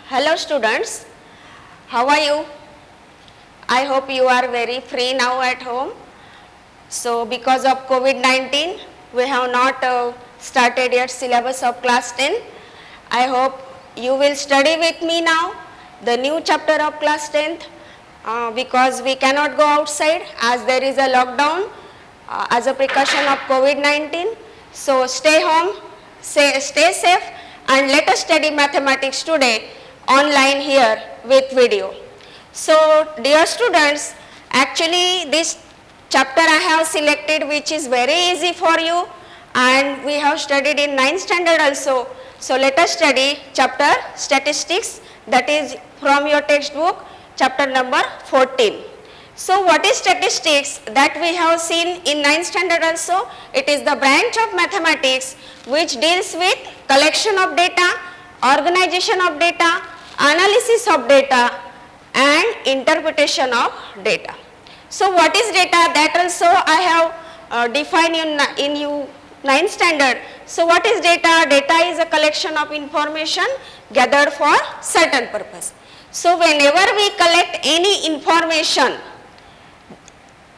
Hello students, how are you? I hope you are very free now at home. So because of COVID-19, we have not started yet syllabus of class 10. I hope you will study with me now the new chapter of class 10th because we cannot go outside as there is a lockdown as a precaution of COVID-19. So stay home, stay safe, and let us study mathematics today online here with video. So dear students, actually this chapter I have selected which is very easy for you, and we have studied in 9th standard also. So let us study chapter statistics, that is from your textbook, chapter number 14. So what is statistics? That we have seen in 9th standard also. It is the branch of mathematics which deals with collection of data, organization of data, analysis of data, and interpretation of data. So what is data? That also I have defined in you 9th standard. So what is data? Data is a collection of information gathered for certain purpose. So whenever we collect any information,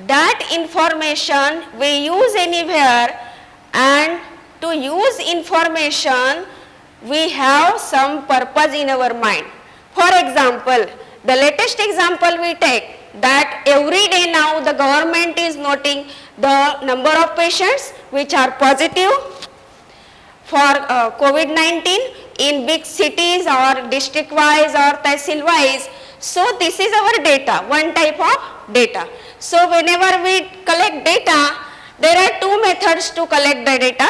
that information we use anywhere, and to use information we have some purpose in our mind. For example, the latest example we take that every day now the government is noting the number of patients which are positive for COVID-19 in big cities or district wise or tehsil wise. So this is our data, one type of data. So whenever we collect data, there are two methods to collect the data.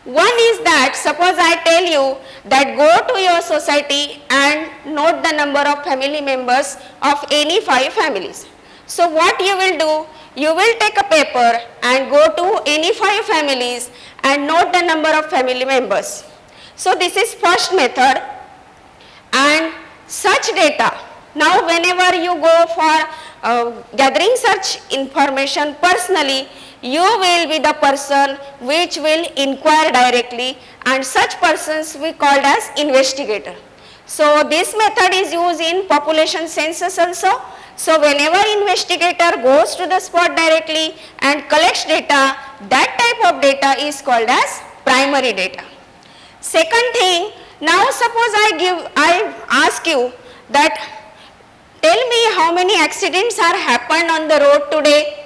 One is that, suppose I tell you that go to your society and note the number of family members of any 5 families. So what you will do, you will take a paper and go to any 5 families and note the number of family members. So this is first method, and such data, now whenever you go for gathering such information personally, you will be the person which will inquire directly, and such persons we called as investigator. So this method is used in population census also. So whenever investigator goes to the spot directly and collects data, that type of data is called as primary data. Second thing, now suppose I ask you that tell me how many accidents are happened on the road today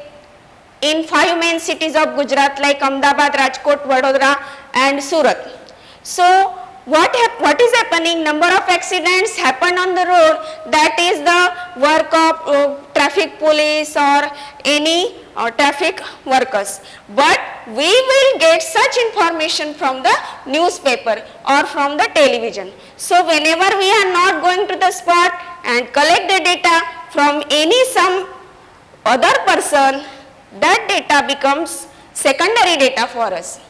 in 5 main cities of Gujarat like Ahmedabad, Rajkot, Vadodara and Surat. So what is happening? Number of accidents happen on the road, that is the work of traffic police or any traffic workers. But we will get such information from the newspaper or from the television. So whenever we are not going to the spot and collect the data from some other person, that data becomes secondary data for us.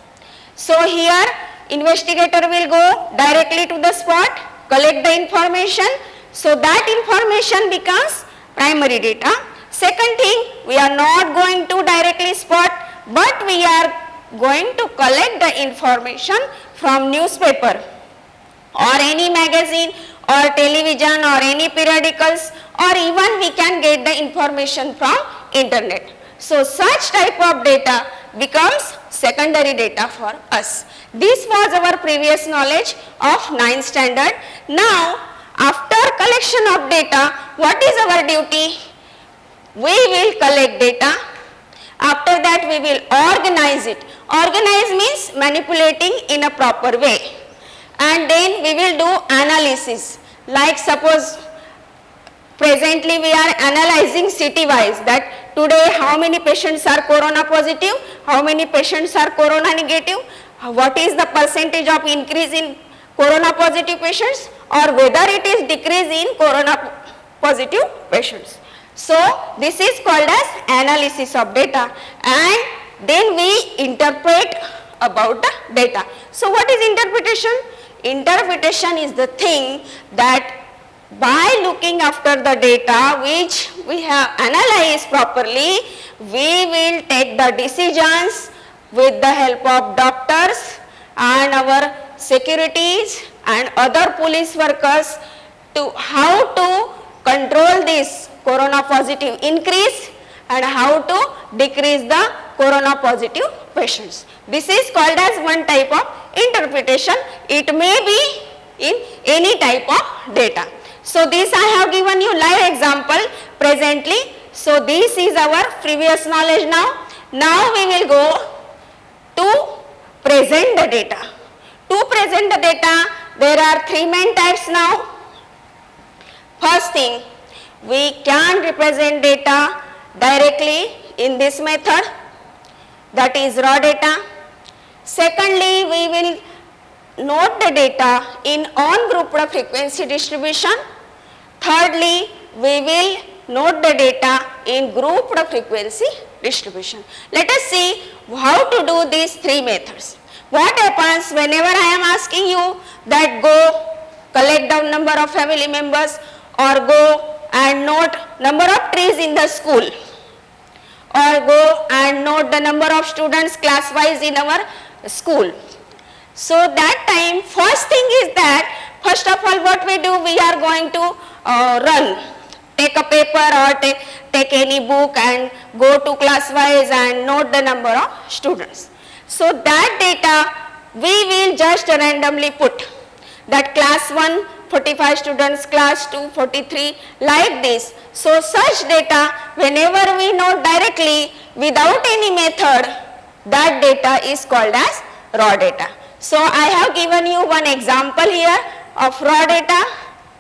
So here investigator will go directly to the spot, collect the information, so that information becomes primary data. Second thing, we are not going to directly spot, but we are going to collect the information from newspaper or any magazine or television or any periodicals, or even we can get the information from internet. So such type of data becomes secondary data for us. This was our previous knowledge of 9th standard. Now after collection of data, what is our duty? We will collect data. After that we will organize it. Organize means manipulating in a proper way. And then we will do analysis. Like suppose presently we are analyzing city wise that today how many patients are corona positive, how many patients are corona negative, what is the percentage of increase in corona positive patients, or whether it is decrease in corona positive patients. So this is called as analysis of data, and then we interpret about the data. So what is interpretation? Interpretation is the thing that by looking after the data which we have analyzed properly, we will take the decisions with the help of doctors and our securities and other police workers to how to control this corona positive increase and how to decrease the corona positive patients. This is called as one type of interpretation. It may be in any type of data. So this I have given you live example presently. So this is our previous knowledge now. Now we will go to present the data. To present the data, there are three main types now. First thing, we can represent data directly in this method, that is raw data. Secondly, we will note the data in on-grouped frequency distribution. Thirdly, we will note the data in grouped frequency distribution. Let us see how to do these three methods. What happens whenever I am asking you that go collect the number of family members or go and note number of trees in the school or go and note the number of students class wise in our school. So that time first thing is that first of all what we do, we are going to take a paper or take any book and go to class wise and note the number of students. So that data we will just randomly put that class 1 45 students, class 2 43 like this. So such data whenever we note directly without any method, that data is called as raw data. So I have given you one example here of raw data,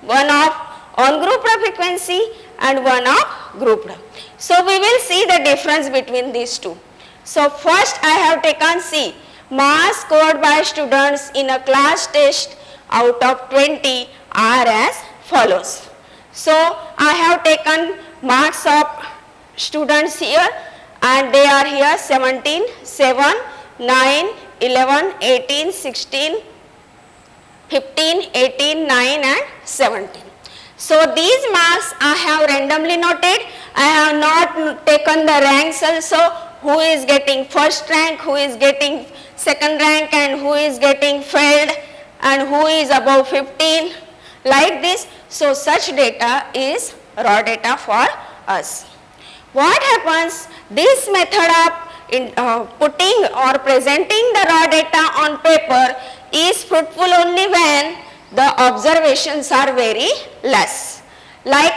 one of on-grouped frequency and one of grouped. So we will see the difference between these two. So first I have taken C, marks scored by students in a class test out of 20 are as follows. So I have taken marks of students here and they are here 17, 7, 9, 11, 18, 16, 15, 18, 9 and 17. So these marks I have randomly noted. I have not taken the ranks also, who is getting first rank, who is getting second rank and who is getting failed and who is above 15 like this. So such data is raw data for us. What happens, this method of putting or presenting the raw data on paper is fruitful only when the observations are very less. Like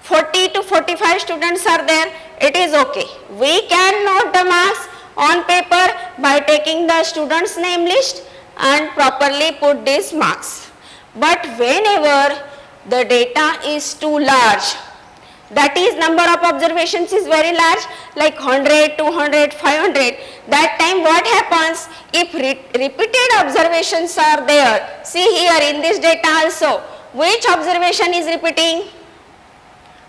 40 to 45 students are there, it is okay. We can note the marks on paper by taking the students' name list and properly put these marks. But whenever the data is too large, that is number of observations is very large, like 100, 200, 500, that time what happens, if repeated observations are there, see here in this data also, which observation is repeating?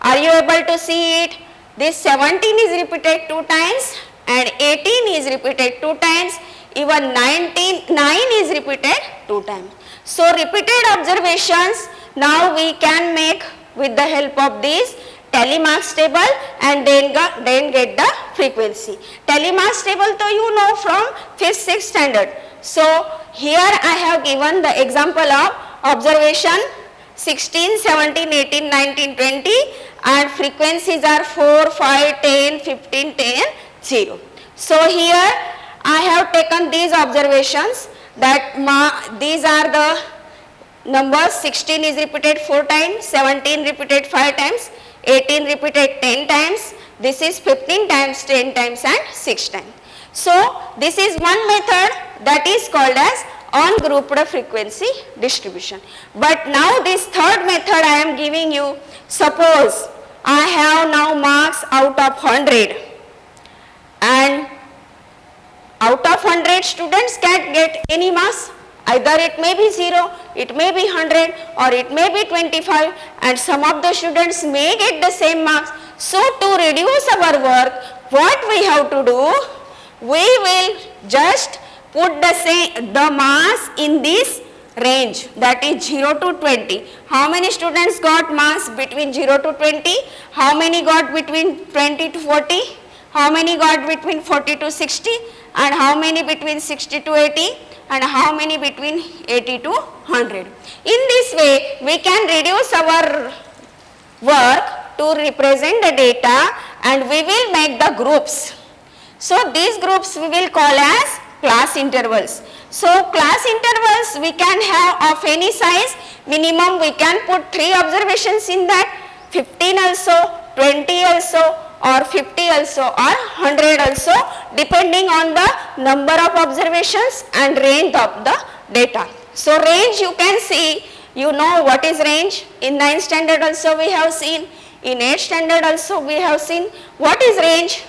Are you able to see it? This 17 is repeated 2 times and 18 is repeated 2 times, even 9 is repeated 2 times. So repeated observations now we can make with the help of this telemarks table and then get the frequency. Telemarks table to you know from 5th, 6th standard. So here I have given the example of observation 16, 17, 18, 19, 20 and frequencies are 4, 5, 10, 15, 10, 0. So here I have taken these observations that these are the numbers, 16 is repeated 4 times, 17 repeated 5 times, 18 repeated 10 times, this is 15 times, 10 times and 6 times. So this is one method that is called as on-grouped frequency distribution. But now this third method I am giving you, suppose I have now marks out of 100 and out of 100 students can get any marks, either it may be 0, it may be 100 or it may be 25 and some of the students may get the same marks. So to reduce our work, what we have to do, we will just put the marks in this range, that is 0 to 20. How many students got marks between 0 to 20? How many got between 20 to 40? How many got between 40 to 60 and how many between 60 to 80 and how many between 80 to 100. In this way we can reduce our work to represent the data and we will make the groups. So these groups we will call as class intervals. So class intervals we can have of any size, minimum we can put 3 observations in that, 15 also, 20 also, or 50 also, or 100 also, depending on the number of observations and range of the data. So range you can see, you know what is range. In 9th standard also we have seen, in 8th standard also we have seen. What is range?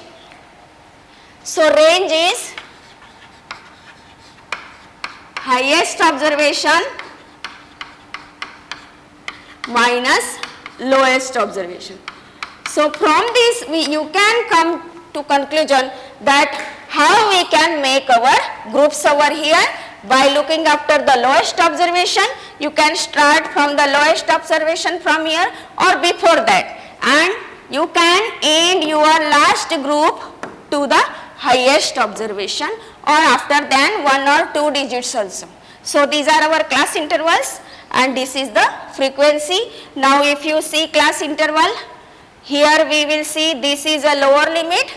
So range is highest observation minus lowest observation. So from this you can come to conclusion that how we can make our groups over here. By looking after the lowest observation, you can start from the lowest observation from here or before that, and you can end your last group to the highest observation or after than 1 or 2 digits also. So these are our class intervals and this is the frequency. Now if you see class interval, here we will see this is a lower limit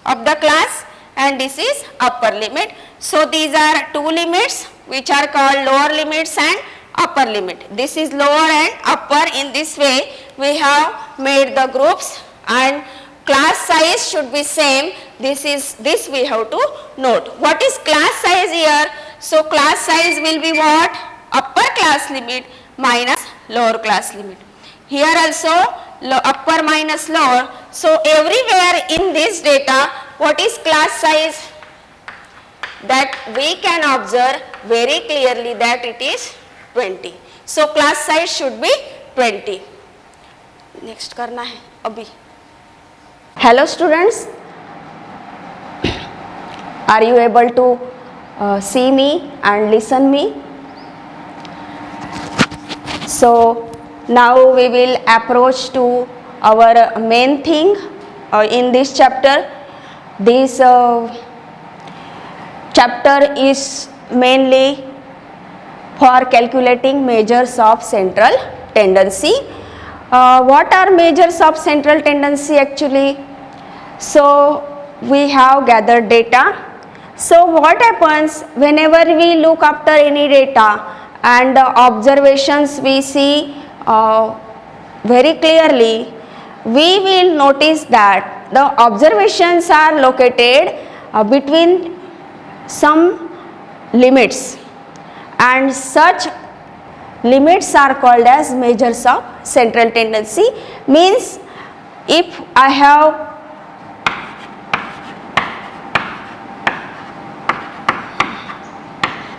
of the class and this is upper limit. So these are 2 limits which are called lower limits and upper limit. This is lower and upper. In this way we have made the groups and class size should be same. This we have to note. What is class size here? So class size will be what? Upper class limit minus lower class limit. Here also upper minus lower. So everywhere in this data, what is class size? That we can observe very clearly that it is 20. So class size should be 20. Next करना है अभी. Hello students, are you able to see me and listen me? So now we will approach to our main thing in this chapter. This chapter is mainly for calculating measures of central tendency. What are measures of central tendency actually? So we have gathered data. So what happens whenever we look after any data and observations we see very clearly, we will notice that the observations are located between some limits and such limits are called as measures of central tendency. Means if I have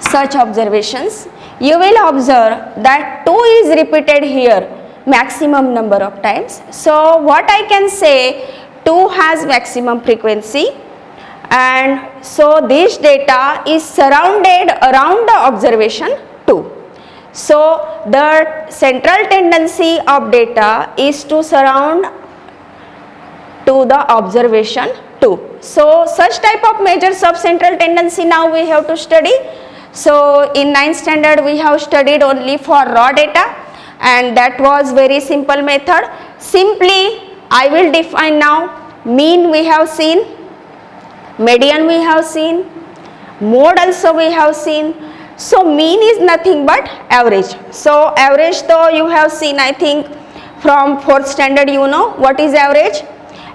such observations, you will observe that 2 is repeated here maximum number of times. So what I can say, 2 has maximum frequency and so this data is surrounded around the observation 2. So the central tendency of data is to surround to the observation 2. So such type of measures of central tendency now we have to study. So in 9th standard we have studied only for raw data and that was very simple method. Simply I will define now. Mean we have seen, median we have seen, mode also we have seen. So mean is nothing but average. So average though you have seen, I think from 4th standard you know what is average.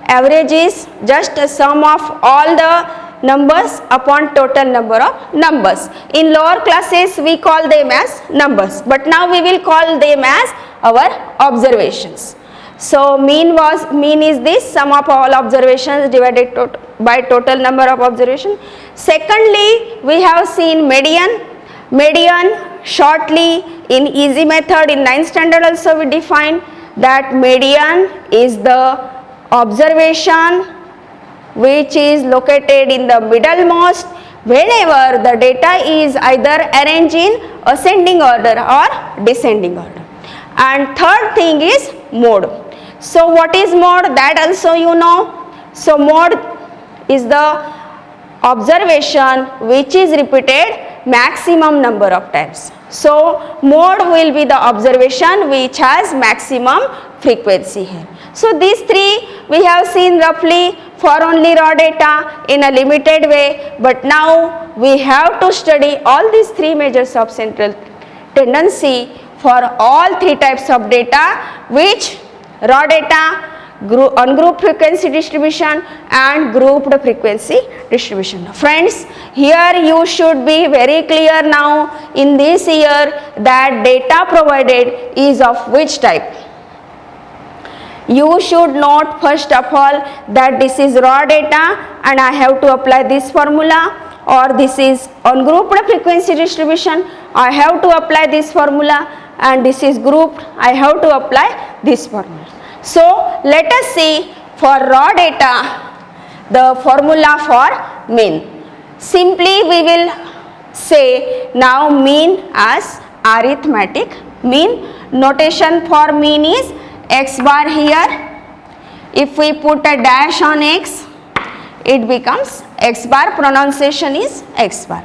Average is just a sum of all the numbers upon total number of numbers. In lower classes we call them as numbers, but now we will call them as our observations. So mean is this sum of all observations divided by total number of observations. Secondly, we have seen median. Median shortly in easy method in 9th standard also we define that median is the observation which is located in the middlemost whenever the data is either arranged in ascending order or descending order. And third thing is mode. So what is mode? That also you know. So mode is the observation which is repeated maximum number of times. So mode will be the observation which has maximum frequency here. So these three we have seen roughly for only raw data in a limited way, but now we have to study all these three measures of central tendency for all three types of data, which raw data, ungrouped frequency distribution and grouped frequency distribution. Friends, here you should be very clear now in this year that data provided is of which type. You should note first of all that this is raw data and I have to apply this formula, or this is ungrouped frequency distribution, I have to apply this formula, and this is grouped, I have to apply this formula. So let us see for raw data the formula for mean. Simply we will say now mean as arithmetic mean. Notation for mean is x bar here. If we put a dash on x, it becomes x bar, pronunciation is x bar.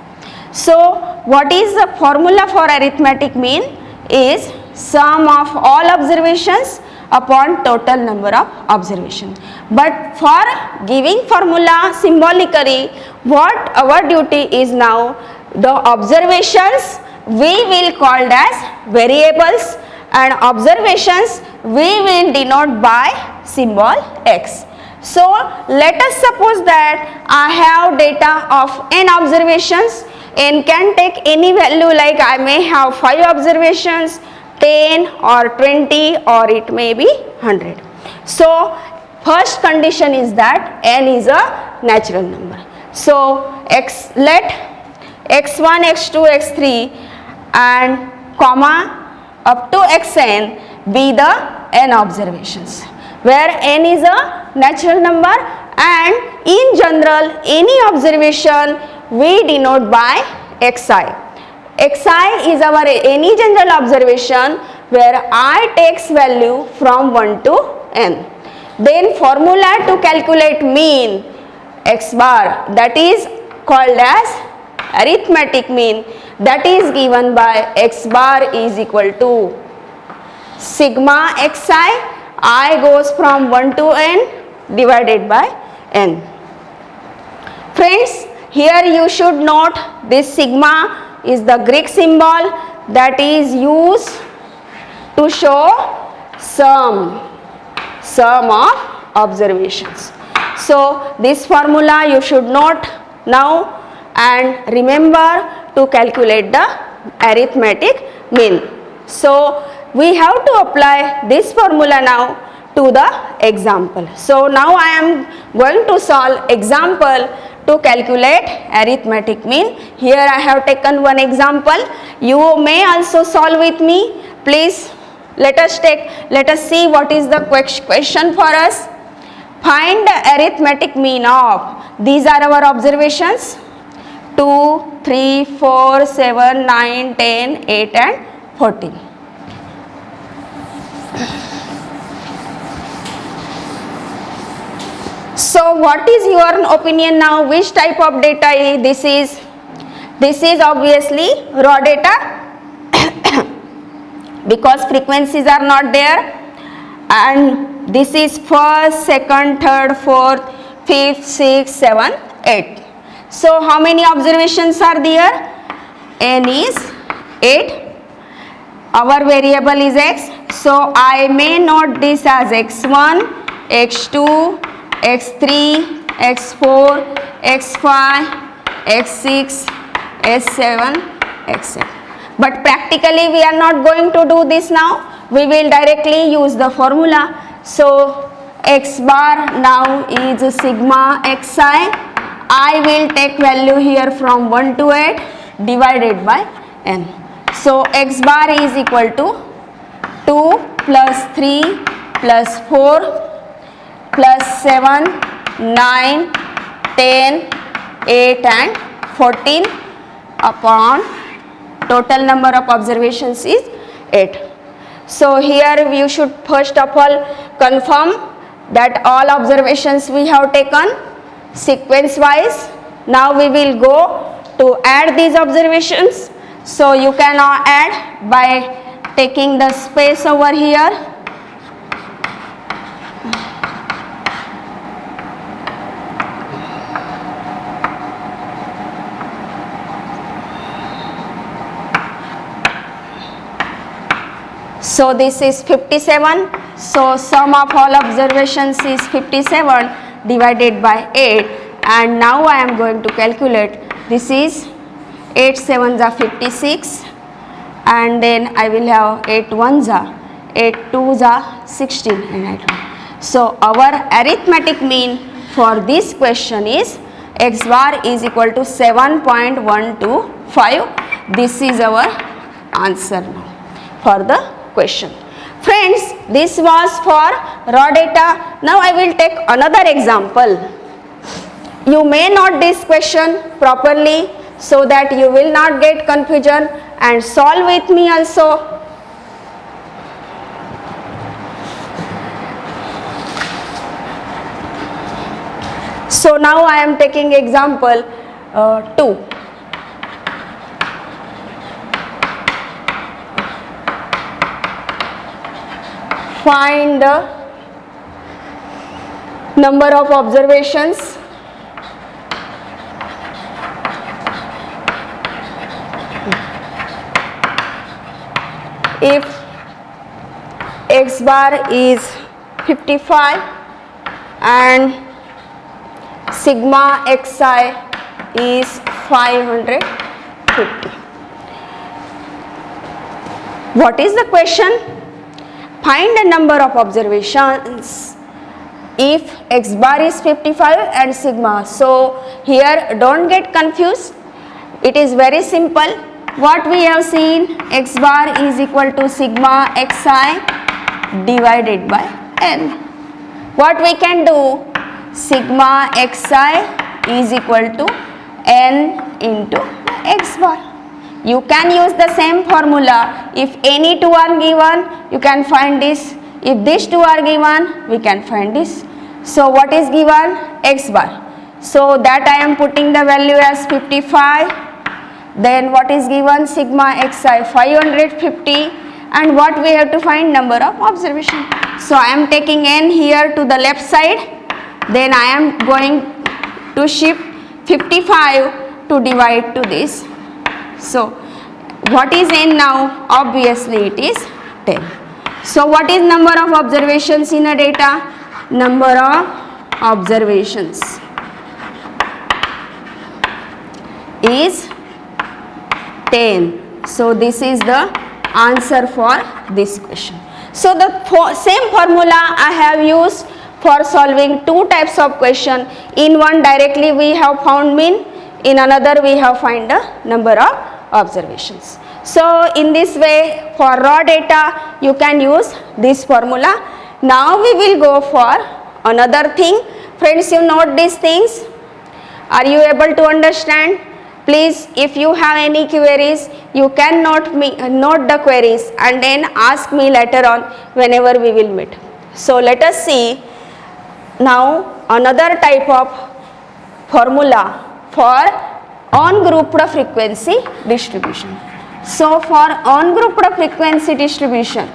So what is the formula for arithmetic mean is sum of all observations upon total number of observations. But for giving formula symbolically, what our duty is now, the observations we will call as variables and observations we will denote by symbol x. So let us suppose that I have data of n observations. N can take any value, like I may have 5 observations, 10 or 20, or it may be 100. So first condition is that n is a natural number. So let x1, x2, x3 and comma up to xn be the n observations, where n is a natural number and in general any observation we denote by xi. Xi is our any general observation where I takes value from 1 to n. Then formula to calculate mean x bar, that is called as arithmetic mean, that is given by x bar is equal to sigma xi, I goes from 1 to n divided by n. Friends, here you should note this sigma is the Greek symbol that is used to show sum of observations. So this formula you should note now and remember to calculate the arithmetic mean. So we have to apply this formula now to the example. So now I am going to solve example to calculate arithmetic mean. Here I have taken one example. You may also solve with me. Please let us see what is the question for us. Find the arithmetic mean of, these are our observations, 2, 3, 4, 7, 9, 10, 8 and 14. So what is your opinion now? Which type of data this is? This is obviously raw data because frequencies are not there, and this is first, second, third, fourth, fifth, sixth, seventh, eighth. So how many observations are there? N is 8. Our variable is x. So I may note this as x1, x2, x3, x4, x5, x6, s7, x7. But practically we are not going to do this now. We will directly use the formula. So x bar now is sigma xi. I will take value here from 1 to 8 divided by n. So x bar is equal to 2 plus 3 plus 4 plus 7, 9, 10, 8 and 14 upon total number of observations is 8. So here you should first of all confirm that all observations we have taken. sequence wise. Now we will go to add these observations. So you can add by taking the space over here. So this is 57. So sum of all observations is 57 divided by 8, and now I am going to calculate. This is 8 7s are 56, and then I will have 8 1s are 8 2s are 16, and I don't. So our arithmetic mean for this question is x bar is equal to 7.125. This is our answer now for the question. Friends, this was for raw data. Now I will take another example. You may note this question properly so that you will not get confusion, and solve with me also. So now I am taking example 2. Find the number of observations if x bar is 55 and sigma xi is 550. What is the question? Find the number of observations if x bar is 55 and sigma. So here don't get confused. It is very simple. What we have seen, x bar is equal to sigma xi divided by n. What we can do, sigma xi is equal to n into x bar. You can use the same formula. If any two are given, you can find this. If these two are given, we can find this. So what is given? X bar. So that I am putting the value as 55. Then what is given? Sigma xi 550. And what we have to find? Number of observation. So I am taking n here to the left side. Then I am going to shift 55 to divide to this. So what is n now? Obviously it is 10. So what is number of observations in a data? Number of observations is 10. So this is the answer for this question. So the same formula I have used for solving two types of question. In one directly we have found mean, in another we have find the number of observations. So in this way, for raw data you can use this formula. Now we will go for another thing. Friends, you note these things. Are you able to understand? Please, if you have any queries, you can note the queries and then ask me later on whenever we will meet. So let us see now another type of formula for on-grouped frequency distribution. So for on-grouped frequency distribution,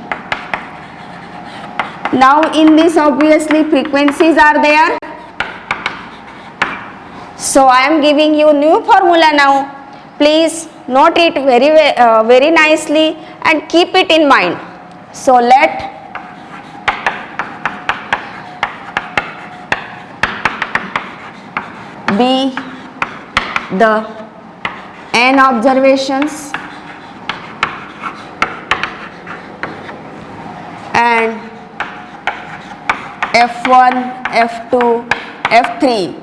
now in this obviously frequencies are there. So I am giving you new formula now. Please note it very nicely and keep it in mind. So let be the n observations and F1, F2, F3.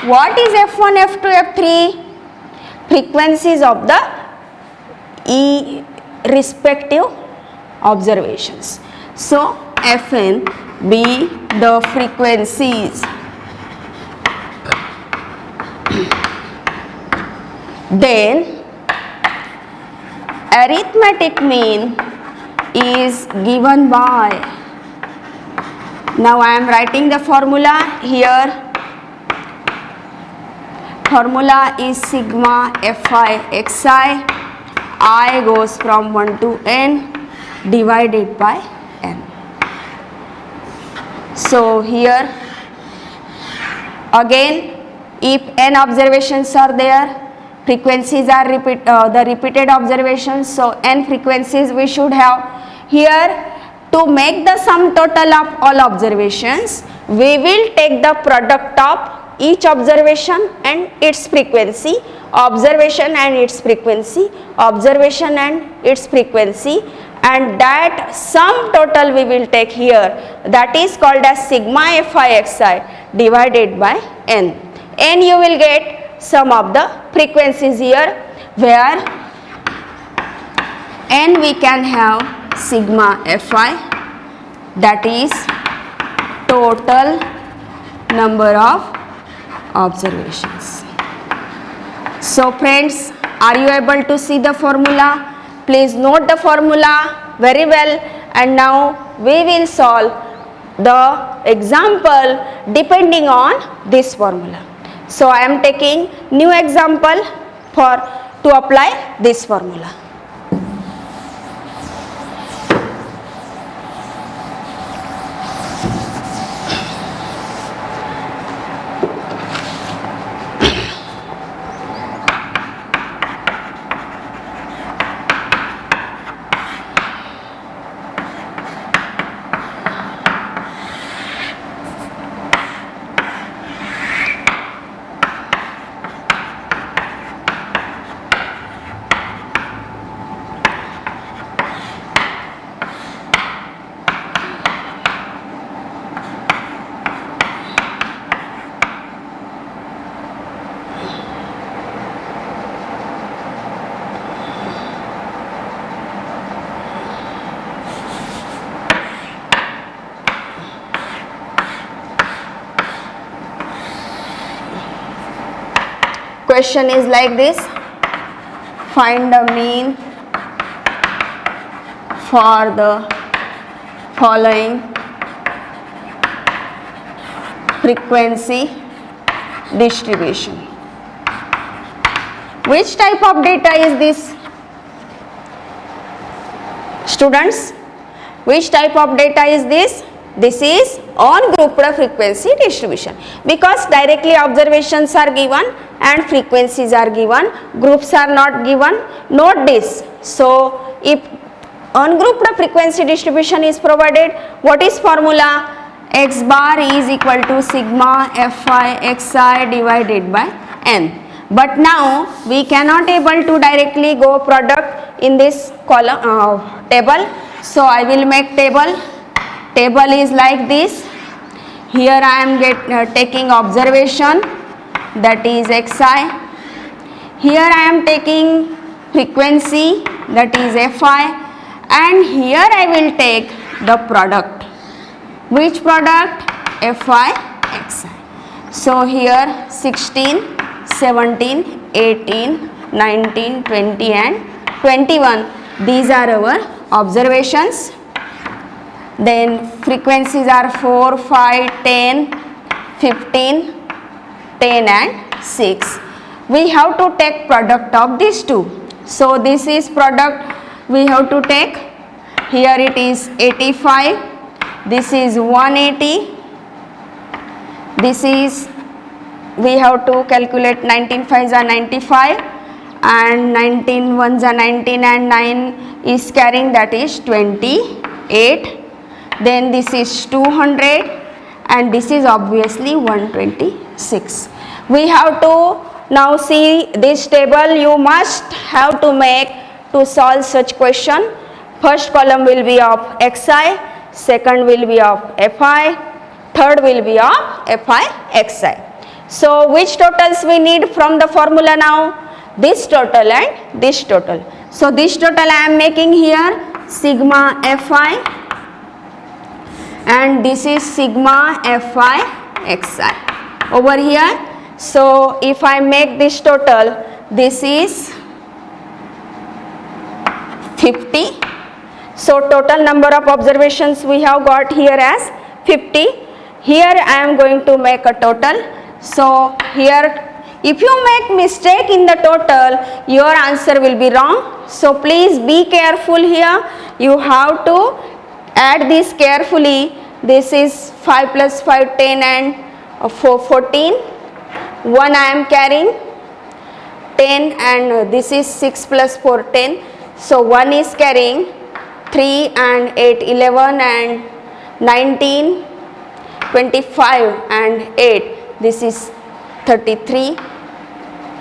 What is F1, F2, F3? Frequencies of the respective observations. So Fn be the frequencies. Then arithmetic mean is given by, now I am writing the formula here, formula is sigma Fi xi, I goes from 1 to n divided by n. So here again, if n observations are there, frequencies are the repeated observations, so n frequencies we should have. Here, to make the sum total of all observations, we will take the product of each observation and its frequency, observation and its frequency, observation and its frequency, and that sum total we will take here, that is called as sigma Fi xi divided by n. N you will get sum of the frequencies here, where n we can have sigma Fi, that is total number of observations. So friends, are you able to see the formula? Please note the formula very well, and now we will solve the example depending on this formula. So I am taking new example to apply this formula. Question is like this: find the mean for the following frequency distribution. Which type of data is this? Students, which type of data is this? This is on-grouped frequency distribution, because directly observations are given and frequencies are given, groups are not given. Note this. So if on-grouped frequency distribution is provided, what is formula? X bar is equal to sigma Fi xi divided by n. But now we cannot able to directly go product in this column table. So I will make table. Table is like this. Here I am taking observation, that is xi. Here I am taking frequency, that is Fi, and here I will take the product. Which product? Fi xi. So here 16, 17, 18, 19, 20 and 21, these are our observations. Then frequencies are 4, 5, 10, 15, 10 and 6. We have to take product of these two. So this is product we have to take. Here it is 85, this is 180, this is, we have to calculate 19 5s are 95 and 19 1s are 19 and 9 is carrying, that is 28. Then this is 200 and this is obviously 126. We have to now see this table. You must have to make to solve such question. First column will be of xi, second will be of Fi, third will be of Fi xi. So which totals we need from the formula now? This total and this total. So this total I am making here sigma Fi, and this is sigma Fi xi over here. So if I make this total, this is 50. So total number of observations we have got here as 50. Here I am going to make a total. So here If you make mistake in the total, your answer will be wrong. So please be careful here. You have to add this carefully. This is 5 plus 5, 10 and 4, 14. 1 I am carrying 10 and this is 6 plus 4, 10. So 1 is carrying 3 and 8, 11 and 19, 25 and 8. This is 33,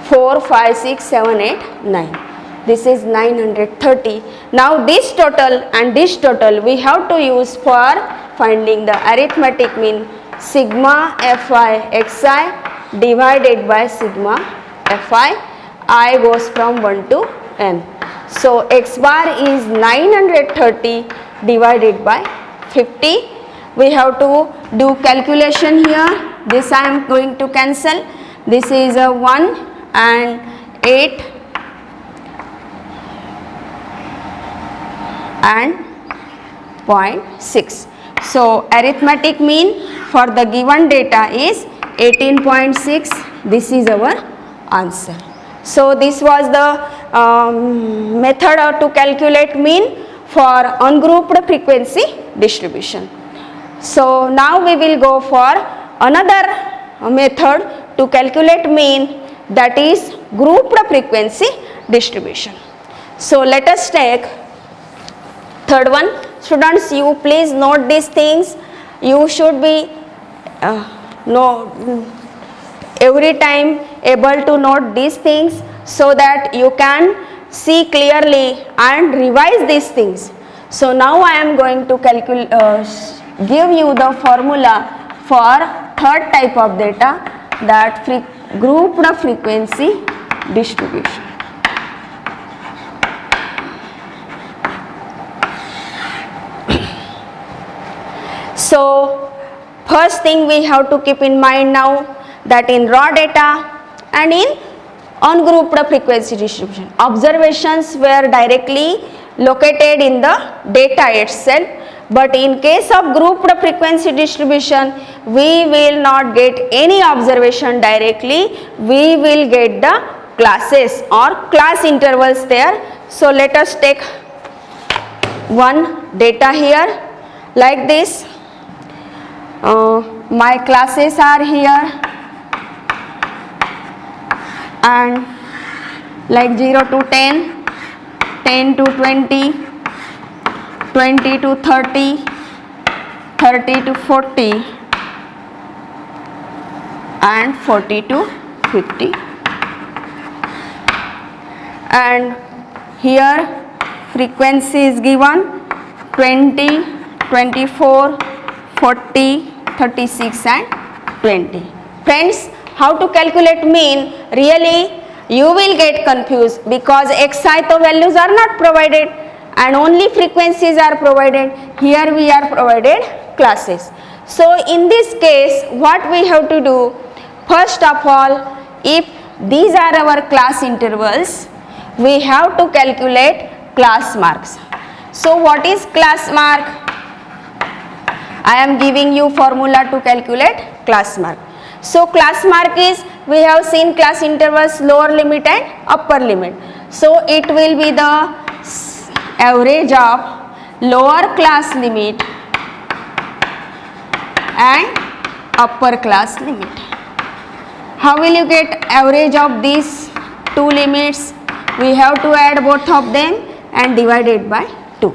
4, 5, 6, 7, 8, 9. This is 930. Now this total and this total we have to use for finding the arithmetic mean. Sigma Fi Xi divided by sigma Fi. I goes from 1 to n. So x bar is 930 divided by 50. We have to do calculation here. This I am going to cancel. This is a 1 and 8 and 0.6. So arithmetic mean for the given data is 18.6. This is our answer. So this was the method to calculate mean for ungrouped frequency distribution. So now we will go for another method to calculate mean, that is grouped frequency distribution. So let us take third one. Students, you please note these things. You should be every time able to note these things so that you can see clearly and revise these things. So now I am going to give you the formula for third type of data, that grouped frequency distribution. So first thing we have to keep in mind now, that in raw data and in ungrouped frequency distribution, observations were directly located in the data itself, but in case of grouped frequency distribution we will not get any observation directly, we will get the classes or class intervals there. So let us take one data here like this. My classes are here and like 0 to 10, 10 to 20, 20 to 30, 30 to 40 and 40 to 50. And here frequency is given 20, 24, 40, 36 and 20. Friends, how to calculate mean? Really you will get confused because xi to values are not provided and only frequencies are provided. Here we are provided classes. So in this case what we have to do? First of all, if these are our class intervals, we have to calculate class marks. So what is class mark? I am giving you formula to calculate class mark. So class mark is, we have seen class intervals lower limit and upper limit. So it will be the average of lower class limit and upper class limit. How will you get average of these two limits? We have to add both of them and divide it by 2.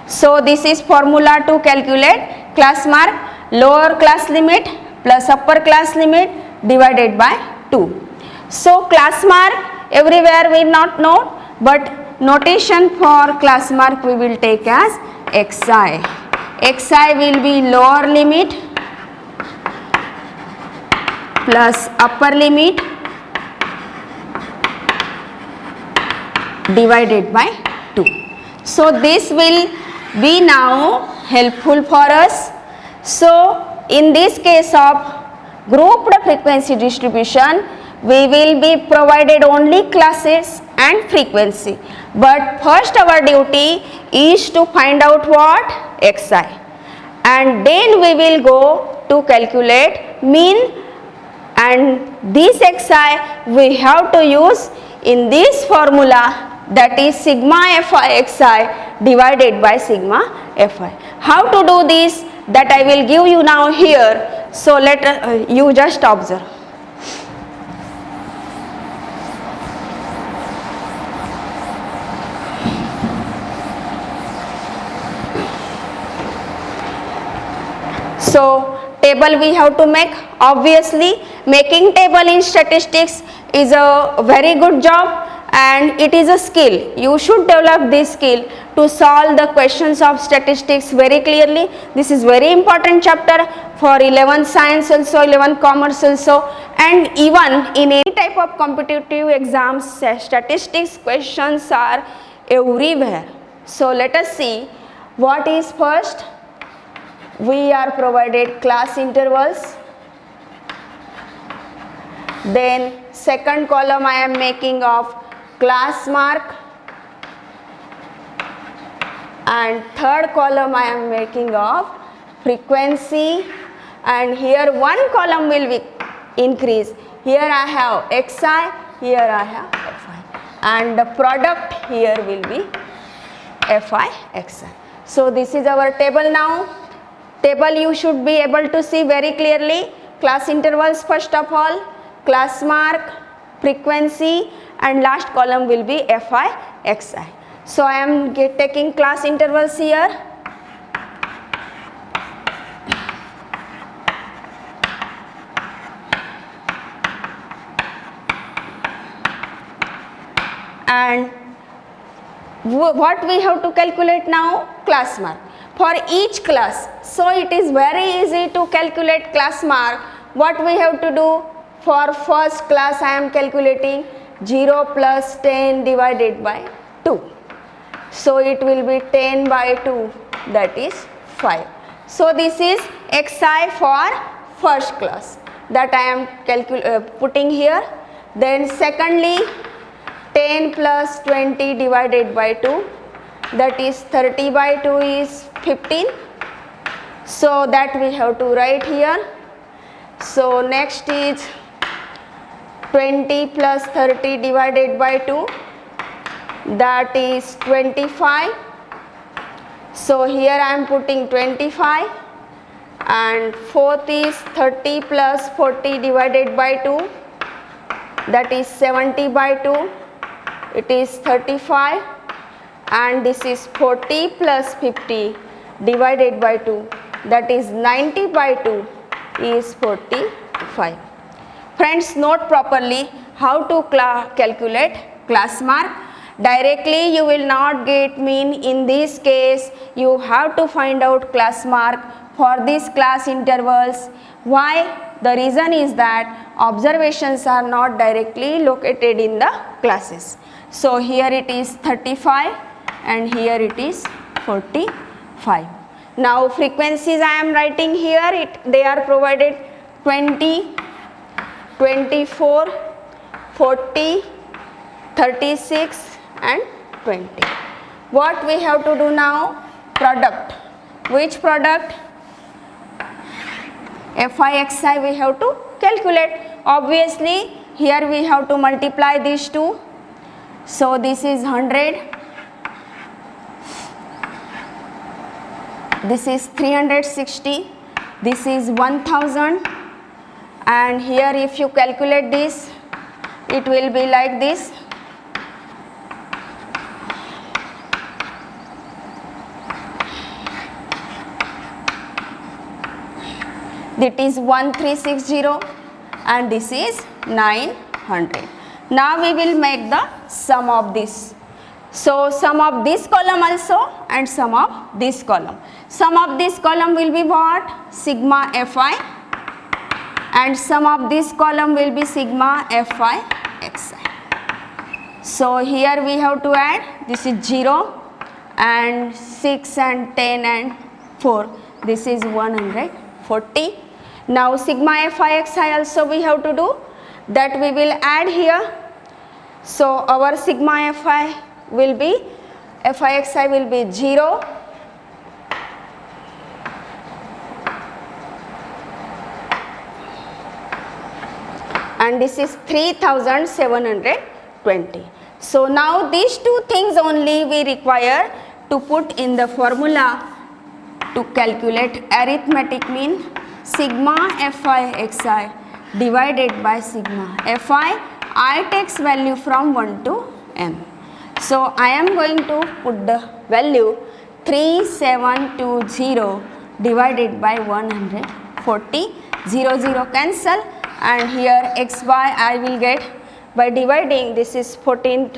So this is formula to calculate class mark, lower class limit plus upper class limit divided by 2. So class mark everywhere we not know, but notation for class mark we will take as xi. Xi will be lower limit plus upper limit divided by 2. So this will be now helpful for us. So in this case of grouped frequency distribution, we will be provided only classes and frequency, but first our duty is to find out what? Xi, and then we will go to calculate mean and this xi we have to use in this formula, that is sigma fi xi divided by sigma fi. How to do this, that I will give you now here. So let you just observe. So table we have to make. Obviously making table in statistics is a very good job and it is a skill. You should develop this skill to solve the questions of statistics very clearly. This is very important chapter for 11th science also, 11th commerce also, and even in any type of competitive exams statistics questions are everywhere. So let us see what is first. We are provided class intervals, then second column I am making of class mark, and third column I am making of frequency, and here one column will be increase. Here I have xi, here I have fi, and the product here will be fi xi. So this is our table now. Table you should be able to see very clearly. Class intervals first of all, class mark, frequency, and last column will be fi xi. So I am taking class intervals here. And what we have to calculate now? Class mark for each class. So it is very easy to calculate class mark. What we have to do? For first class I am calculating 0 plus 10 divided by 2. So it will be 10 by 2, that is 5. So this is xi for first class, that I am putting here. Then secondly, 10 plus 20 divided by 2, that is 30 by 2 is 15. So that we have to write here. So next is 20 plus 30 divided by 2, that is 25. So here I am putting 25, and fourth is 30 plus 40 divided by 2, that is 70 by 2, it is 35, and this is 40 plus 50 divided by 2, that is 90 by 2 is 45. Friends, note properly how to calculate class mark. Directly you will not get mean. In this case you have to find out class mark for these class intervals. Why? The reason is that observations are not directly located in the classes. So here it is 35 and here it is 45. Now frequencies I am writing here, they are provided 20, 24, 40, 36 and 20. What we have to do now? Product. Which product? fi xi we have to calculate. Obviously here we have to multiply these two. So this is 100, this is 360, this is 1000, and here if you calculate this, it will be like this. That is 1360 and this is 900. Now we will make the sum of this. So sum of this column also and sum of this column. Sum of this column will be what? Sigma fi, and sum of this column will be sigma fi xi. So here we have to add, this is 0 and 6 and 10 and 4, this is 140. Now sigma fi xi also we have to do, that we will add here. So our sigma fi will be, fi xi will be 0, and this is 3720. So now these two things only we require to put in the formula to calculate arithmetic mean. Sigma Fi xi divided by sigma Fi, I takes value from 1 to m. So I am going to put the value 3720 divided by 140, 0 0 cancel, and here x by I will get by dividing, this is 14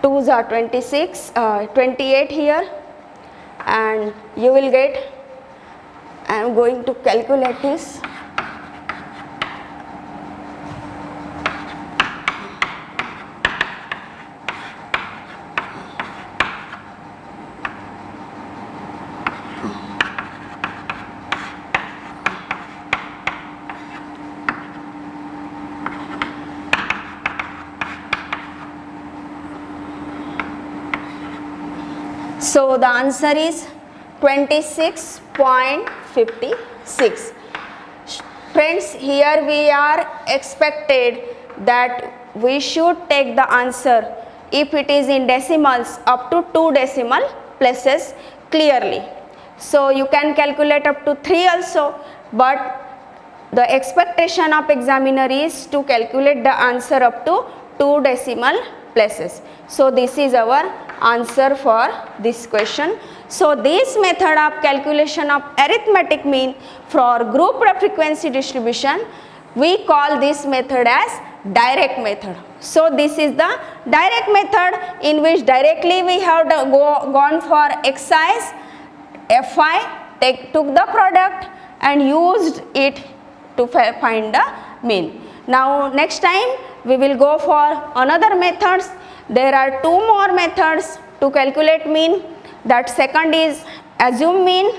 2s are 26, 28 here, and you will get, I am going to calculate this. So the answer is 26.56. Friends, here we are expected that we should take the answer if it is in decimals up to 2 decimal places clearly. So you can calculate up to 3 also, but the expectation of examiner is to calculate the answer up to 2 decimal places. So this is our answer for this question. So this method of calculation of arithmetic mean for grouped frequency distribution, we call this method as direct method. So this is the direct method in which directly we have gone for exercise Fi, took the product and used it to find the mean. Now next time we will go for another methods. There are 2 more methods to calculate mean. That second is assume mean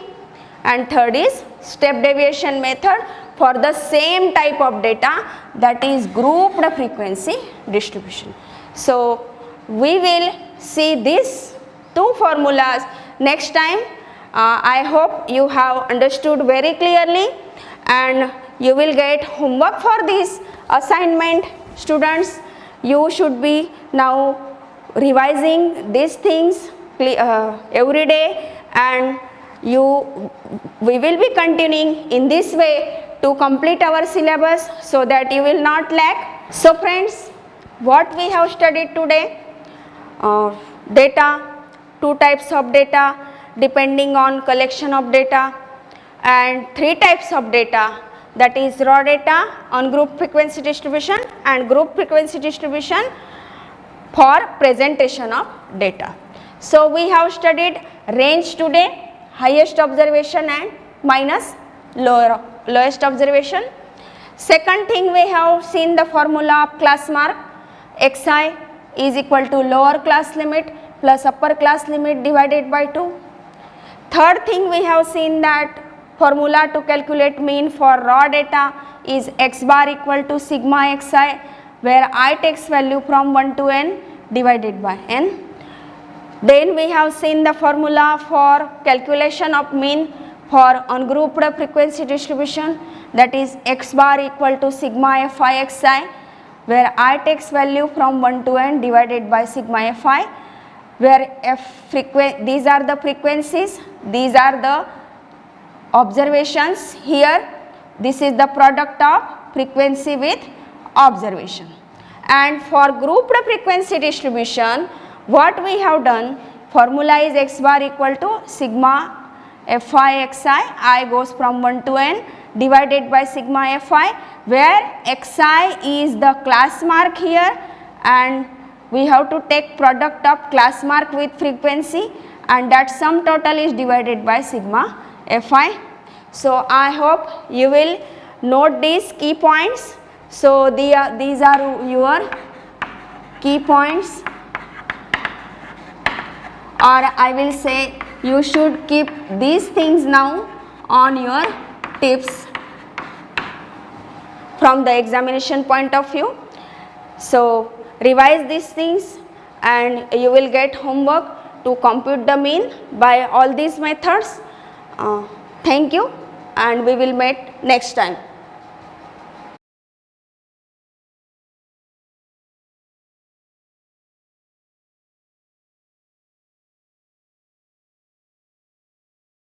and third is step deviation method for the same type of data, that is grouped frequency distribution. So we will see these 2 formulas next time. I hope you have understood very clearly, and you will get homework for this assignment. Students, you should be now revising these things every day, and we will be continuing in this way to complete our syllabus so that you will not lack. So friends, what we have studied today, data, 2 types of data depending on collection of data, and 3 types of data, that is raw data on group frequency distribution and group frequency distribution for presentation of data. So we have studied range today, highest observation and minus lowest observation. Second thing, we have seen the formula of class mark. Xi is equal to lower class limit plus upper class limit divided by 2. Third thing, we have seen that formula to calculate mean for raw data is x bar equal to sigma xi, where I takes value from 1 to n divided by n. Then we have seen the formula for calculation of mean for ungrouped frequency distribution, that is x bar equal to sigma fi xi, where I takes value from 1 to n divided by sigma fi, where these are the frequencies, these are the observations. Here this is the product of frequency with observation. And for grouped frequency distribution, what we have done, formula is x bar equal to sigma fi xi, I goes from 1 to n divided by sigma fi, where xi is the class mark here, and we have to take product of class mark with frequency, and that sum total is divided by sigma fi. So I hope you will note these key points. So these are your key points, or I will say you should keep these things now on your tips from the examination point of view. So revise these things and you will get homework to compute the mean by all these methods. Thank you, and we will meet next time.